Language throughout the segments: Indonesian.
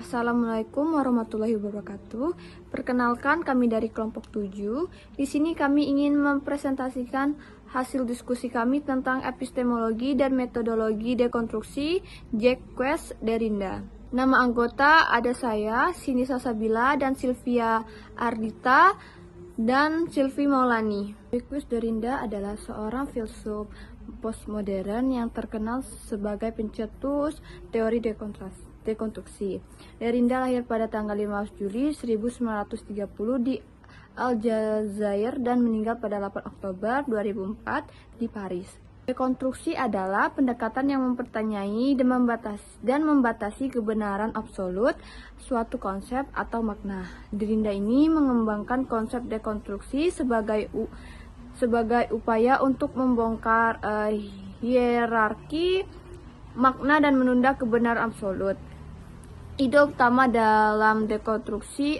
Assalamualaikum warahmatullahi wabarakatuh. Perkenalkan, kami dari kelompok 7. Di sini kami ingin mempresentasikan hasil diskusi kami tentang epistemologi dan metodologi dekonstruksi Jacques Derrida. Nama anggota ada saya, Cindy Salsabila, dan Sylvia Ardita, dan Sylvie Maulani. Jacques Derrida adalah seorang filsuf postmodern yang terkenal sebagai pencetus teori dekonstruksi. Derrida lahir pada tanggal 15 Juli 1930 di Aljazair dan meninggal pada 8 Oktober 2004 di Paris. Dekonstruksi adalah pendekatan yang mempertanyai dan membatasi kebenaran absolut suatu konsep atau makna. Derrida ini mengembangkan konsep dekonstruksi sebagai upaya untuk membongkar hierarki makna dan menunda kebenaran absolut. Ide utama dalam dekonstruksi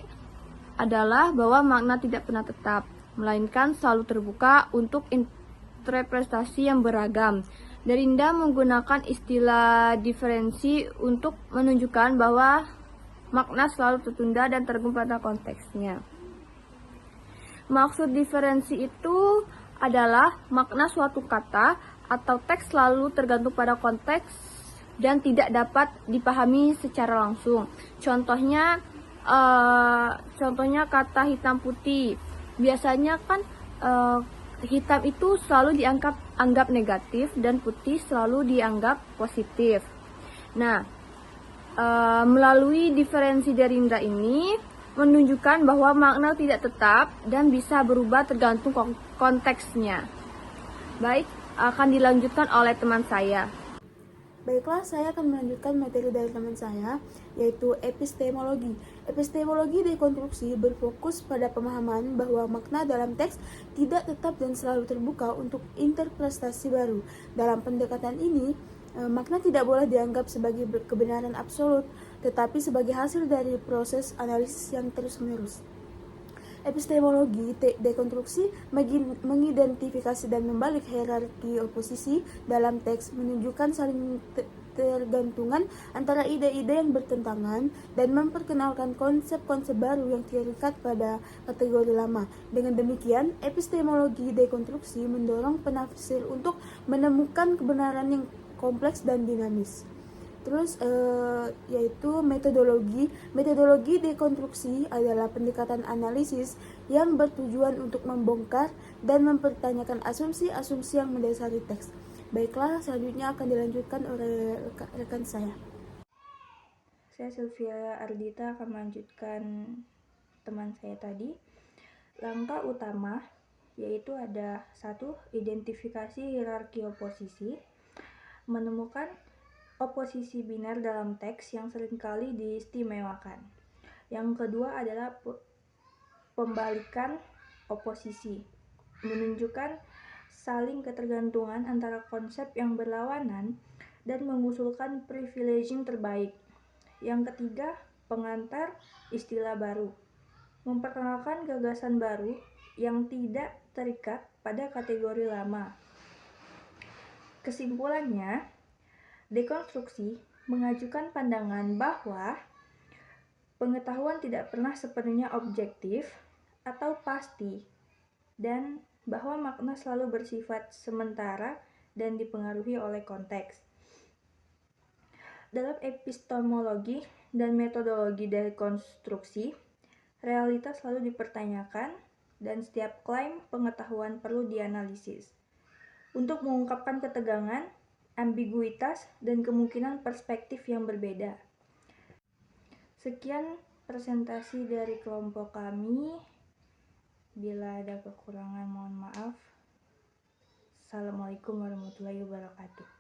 adalah bahwa makna tidak pernah tetap, melainkan selalu terbuka untuk interpretasi yang beragam. Derrida menggunakan istilah diferensi untuk menunjukkan bahwa makna selalu tertunda dan tergantung pada konteksnya. Maksud diferensi itu adalah makna suatu kata atau teks selalu tergantung pada konteks dan tidak dapat dipahami secara langsung. Contohnya kata hitam putih. Biasanya kan hitam itu selalu dianggap negatif dan putih selalu dianggap positif. Nah, melalui diferensi Derrida ini menunjukkan bahwa makna tidak tetap dan bisa berubah tergantung konteksnya. Baik, akan dilanjutkan oleh teman saya. Baiklah, saya akan melanjutkan materi dari teman saya, yaitu epistemologi. Epistemologi dekonstruksi berfokus pada pemahaman bahwa makna dalam teks tidak tetap dan selalu terbuka untuk interpretasi baru. Dalam pendekatan ini, makna tidak boleh dianggap sebagai kebenaran absolut, tetapi sebagai hasil dari proses analisis yang terus-menerus. Epistemologi dekonstruksi mengidentifikasi dan membalik hierarki oposisi dalam teks, menunjukkan saling tergantungan antara ide-ide yang bertentangan, dan memperkenalkan konsep-konsep baru yang terikat pada kategori lama. Dengan demikian, epistemologi dekonstruksi mendorong penafsir untuk menemukan kebenaran yang kompleks dan dinamis. Terus yaitu metodologi dekonstruksi adalah pendekatan analisis yang bertujuan untuk membongkar dan mempertanyakan asumsi-asumsi yang mendasari teks. Baiklah, selanjutnya akan dilanjutkan oleh rekan saya. Saya Sylvia Ardita akan melanjutkan teman saya tadi. Langkah utama yaitu ada 1. Identifikasi hierarki oposisi, menemukan oposisi biner dalam teks yang seringkali diistimewakan. Yang kedua adalah pembalikan oposisi, menunjukkan saling ketergantungan antara konsep yang berlawanan dan mengusulkan privileging terbaik. Yang ketiga, pengantar istilah baru, memperkenalkan gagasan baru yang tidak terikat pada kategori lama. Kesimpulannya, dekonstruksi mengajukan pandangan bahwa pengetahuan tidak pernah sepenuhnya objektif atau pasti, dan bahwa makna selalu bersifat sementara dan dipengaruhi oleh konteks. Dalam epistemologi dan metodologi dekonstruksi, realitas selalu dipertanyakan dan setiap klaim pengetahuan perlu dianalisis untuk mengungkapkan ketegangan, ambiguitas, dan kemungkinan perspektif yang berbeda. Sekian presentasi dari kelompok kami. Bila ada kekurangan, mohon maaf. Assalamualaikum warahmatullahi wabarakatuh.